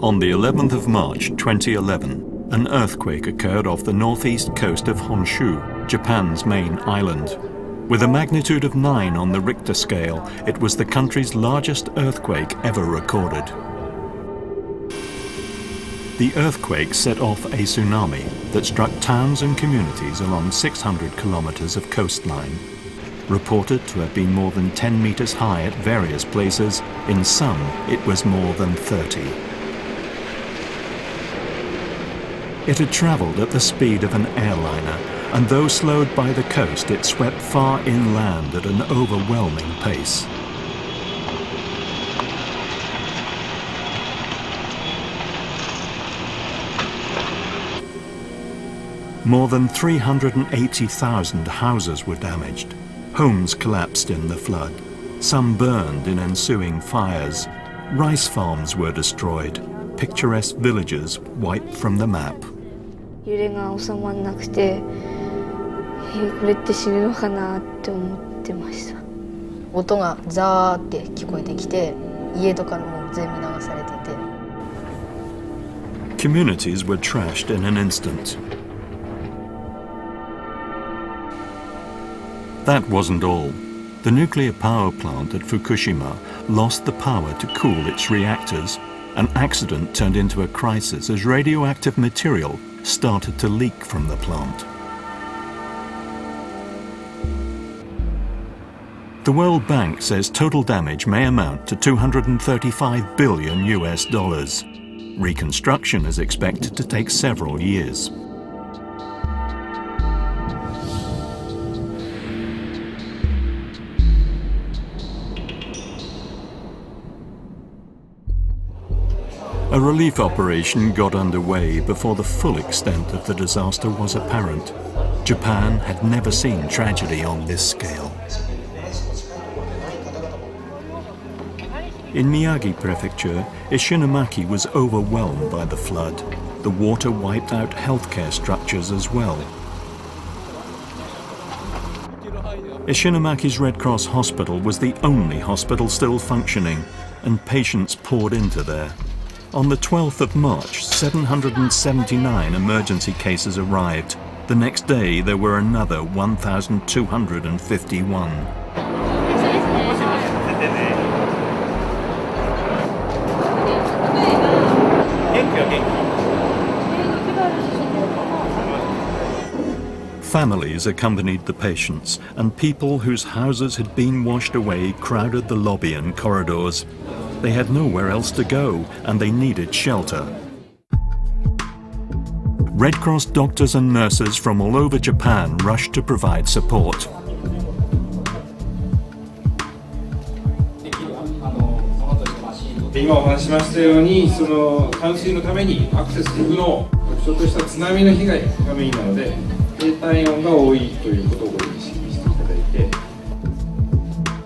On the 11th of March 2011, an earthquake occurred off the northeast coast of Honshu, Japan's main island. With a magnitude of 9 on the Richter scale, it was the country's largest earthquake ever recorded. The earthquake set off a tsunami that struck towns and communities along 600 kilometers of coastline. Reported to have been more than 10 meters high at various places, in some it was more than 30. It had travelled at the speed of an airliner, and though slowed by the coast, it swept far inland at an overwhelming pace. More than 380,000 houses were damaged. Homes collapsed in the flood. Some burned in ensuing fires. Rice farms were destroyed. Picturesque villages wiped from the map. 揺れが収まらなくて、これって死ぬのかなって思ってました。音がザーって聞こえてきて、家とかも全部流されてて。Communities were trashed in an instant. That wasn't all. The nuclear power plant at Fukushima lost the power to cool its reactors. An accident turned into a crisis as radioactive material started to leak from the plant. The World Bank says total damage may amount to $235 billion US. Reconstruction is expected to take several years. A relief operation got underway before the full extent of the disaster was apparent. Japan had never seen tragedy on this scale. In Miyagi Prefecture, Ishinomaki was overwhelmed by the flood. The water wiped out healthcare structures as well. Ishinomaki's Red Cross hospital was the only hospital still functioning, and patients poured into there. On the 12th of March, 779 emergency cases arrived. The next day, there were another 1,251. Families accompanied the patients, and people whose houses had been washed away crowded the lobby and corridors. They had nowhere else to go, and they needed shelter. Red Cross doctors and nurses from all over Japan rushed to provide support.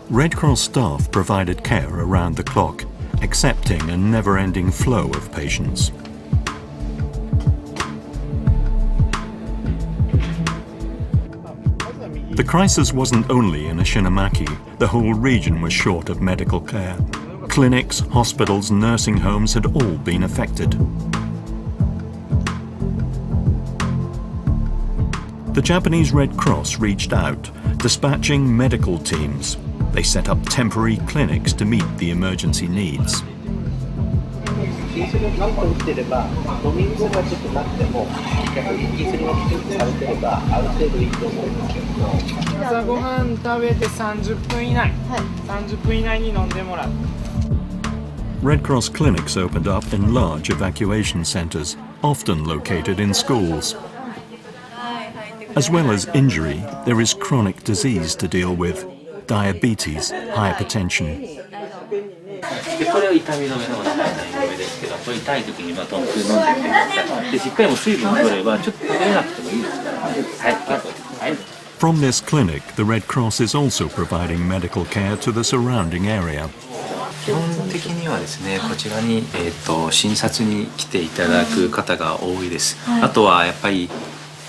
Red Cross staff provided care around the clock, accepting a never-ending flow of patients. The crisis wasn't only in Ishinomaki. The whole region was short of medical care. Clinics, hospitals, nursing homes had all been affected. The Japanese Red Cross reached out, dispatching medical teams. They set up temporary clinics to meet the emergency needs. Red Cross clinics opened up in large evacuation centers, often located in schools. As well as injury, there is chronic disease to deal with. Diabetes, hypertension. From this clinic, the Red Cross is also providing medical care to the surrounding area. 基本的にはですね、こちらに診察に来ていただく方が多いです。あとはやっぱり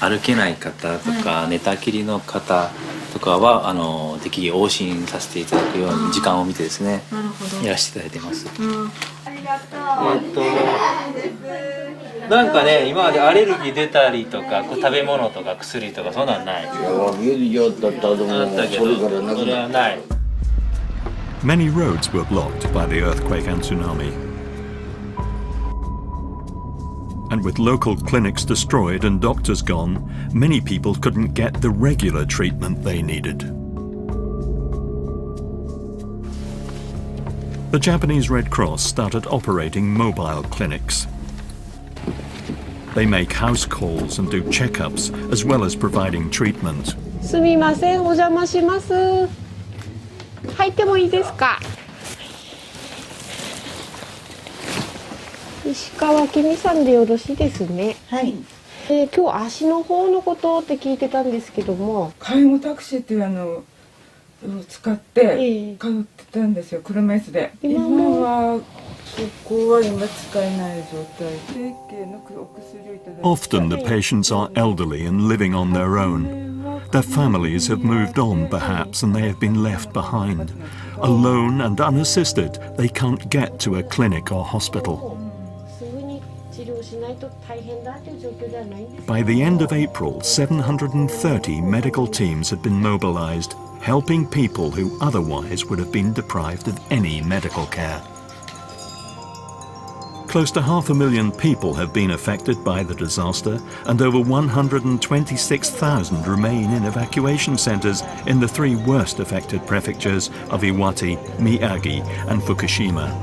歩けない方とか寝たきりの方とかは適宜往診させていただくように時間を見てですね、やらせていただいています。なんかね、今までアレルギー出たりとか、こう食べ物とか薬とかそんなんない。あったけど、それはない。Many roads were blocked by the earthquake and tsunami. And with local clinics destroyed and doctors gone, many people couldn't get the regular treatment they needed. The Japanese Red Cross started operating mobile clinics. They make house calls and do checkups as well as providing treatment. すみません、お邪魔します。入ってもいいですか。石川きみさんでよろしいですね。はい。今日足の方のことって聞いてたんですけども、介護タクシーっていうを使って通ってたんですよ、車椅子で。今はそこは今使えない状態。定期のお薬をいただいて。Often the patients are elderly and living on their own. Their families have moved on perhaps and they have been left behind. Alone and unassisted, they can't get to a clinic or hospital. By the end of April, 730 medical teams had been mobilized, helping people who otherwise would have been deprived of any medical care. Close to 500,000 people have been affected by the disaster, and over 126,000 remain in evacuation centers in the three worst affected prefectures of Iwate, Miyagi, and Fukushima.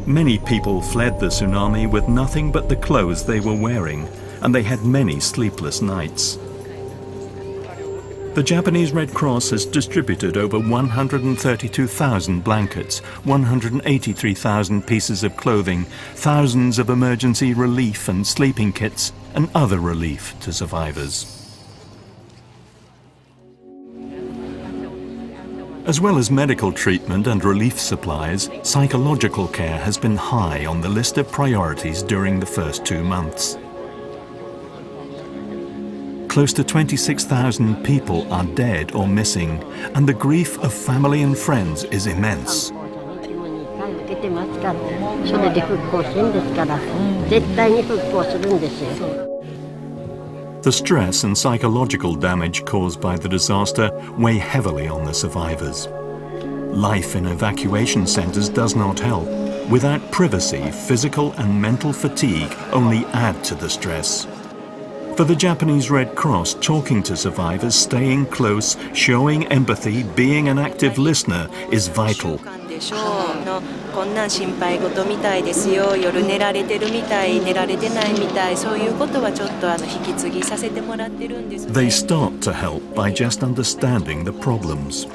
Many people fled the tsunami with nothing but the clothes they were wearing, and they had many sleepless nights. The Japanese Red Cross has distributed over 132,000 blankets, 183,000 pieces of clothing, thousands of emergency relief and sleeping kits, and other relief to survivors. As well as medical treatment and relief supplies, psychological care has been high on the list of priorities during the first 2 months. Close to 26,000 people are dead or missing, and the grief of family and friends is immense. The stress and psychological damage caused by the disaster weigh heavily on the survivors. Life in evacuation centers does not help. Without privacy, physical and mental fatigue only add to the stress. For the Japanese Red Cross, talking to survivors, staying close, showing empathy, being an active listener is vital. They start to help by just understanding the problems.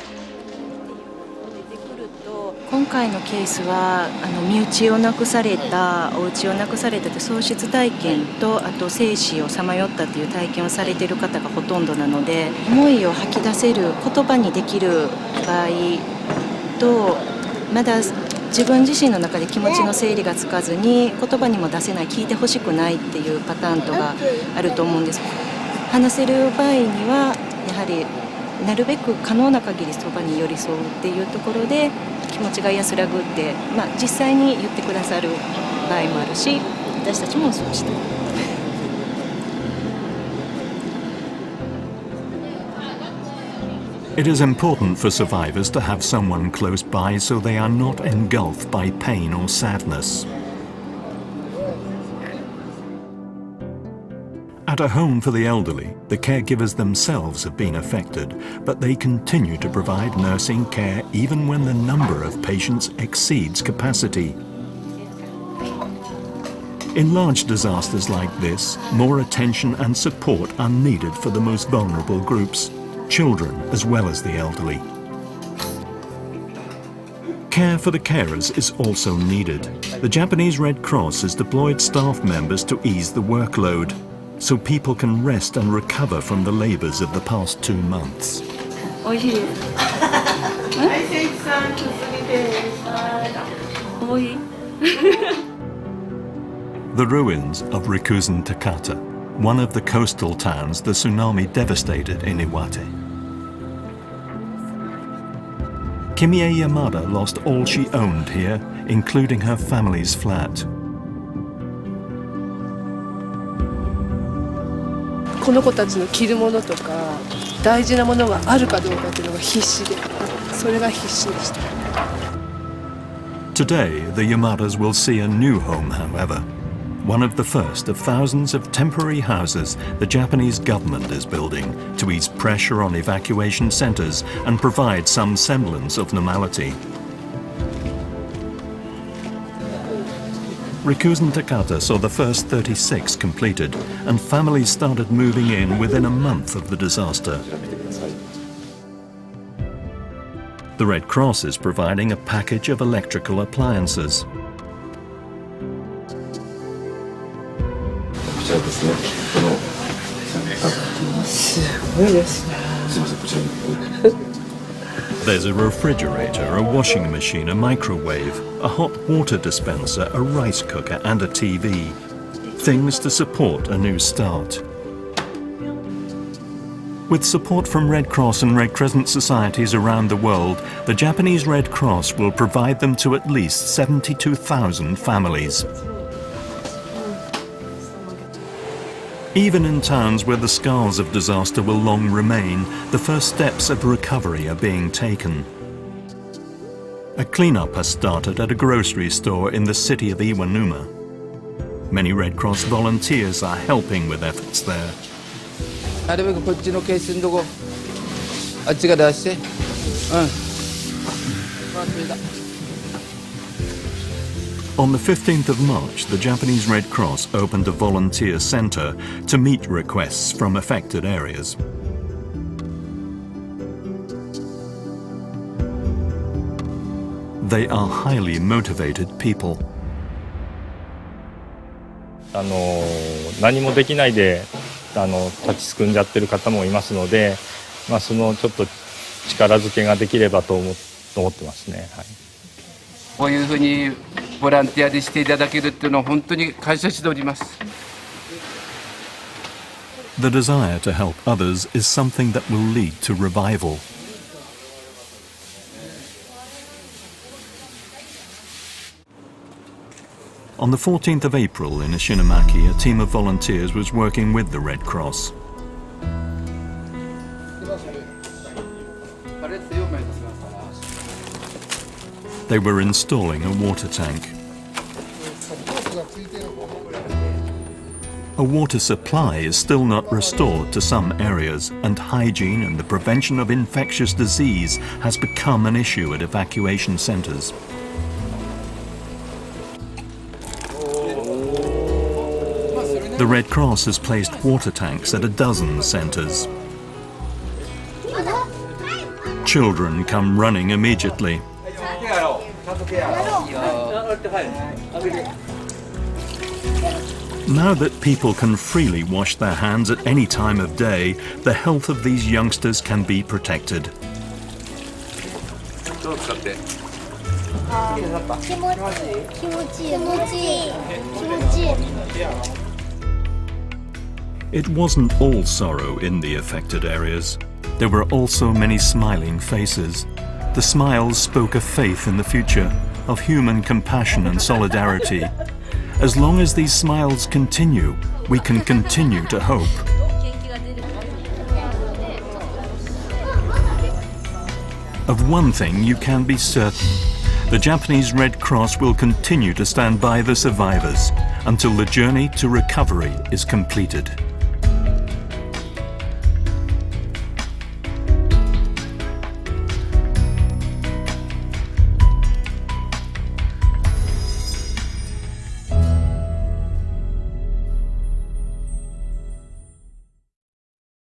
今回のケースは身内を亡くされた、お家を亡くされたと喪失体験と、あと生死をさまよったという体験をされている方がほとんどなので、思いを吐き出せる言葉にできる場合と、まだ自分自身の中で気持ちの整理がつかずに言葉にも出せない、聞いてほしくないっていうパターンとがあると思うんです。話せる場合にはやはりなるべく可能な限りそばに寄り添うっていうところで気持ちが安らぐって、実際に言ってくださる場合もあるし、私たちもそうして。It is important for survivors to have someone close by so they are not engulfed by pain or sadness. At a home for the elderly, the caregivers themselves have been affected, but they continue to provide nursing care even when the number of patients exceeds capacity. In large disasters like this, more attention and support are needed for the most vulnerable groups, children as well as the elderly. Care for the carers is also needed. The Japanese Red Cross has deployed staff members to ease the workload, so people can rest and recover from the labors of the past 2 months. The ruins of Rikuzen Takata, one of the coastal towns the tsunami devastated in Iwate. Kimie Yamada lost all she owned here, including her family's flat. この子たちの着るものとか大事なものがあるかどうかっていうのが必死で、それが必死でした。 Today, the Yamadas will see a new home, however. One of the first of thousands of temporary houses the Japanese government is building to ease pressure on evacuation centers and provide some semblance of normality. Rikuzen Takata saw the first 36 completed, and families started moving in within a month of the disaster. The Red Cross is providing a package of electrical appliances. There's a refrigerator, a washing machine, a microwave, a hot water dispenser, a rice cooker and a TV. Things to support a new start. With support from Red Cross and Red Crescent societies around the world, the Japanese Red Cross will provide them to at least 72,000 families. Even in towns where the scars of disaster will long remain, the first steps of recovery are being taken. A cleanup has started at a grocery store in the city of Iwanuma. Many Red Cross volunteers are helping with efforts there. なるべくこっちのケースのとこあっちが出して、On the 15th of March, the Japanese Red Cross opened a volunteer center to meet requests from affected areas. They are highly motivated people. 何もできないで立ちすくんじゃってる方もいますので、そのちょっと力づけができればと思ってますね。はい、こういうふうにボランティアでしていただけるっていうのは本当に感謝しております。The desire to help others is something that will lead to revival. On the 14th of April in Ishinomaki, a team of volunteers was working with the Red Cross. They were installing a water tank. A water supply is still not restored to some areas, and hygiene and the prevention of infectious disease has become an issue at evacuation centers. The Red Cross has placed water tanks at a dozen centers. Children come running immediately. Now that people can freely wash their hands at any time of day, the health of these youngsters can be protected. It wasn't all sorrow in the affected areas. There were also many smiling faces. The smiles spoke of faith in the future, of human compassion and solidarity. As long as these smiles continue, we can continue to hope. Of one thing you can be certain. The Japanese Red Cross will continue to stand by the survivors until the journey to recovery is completed.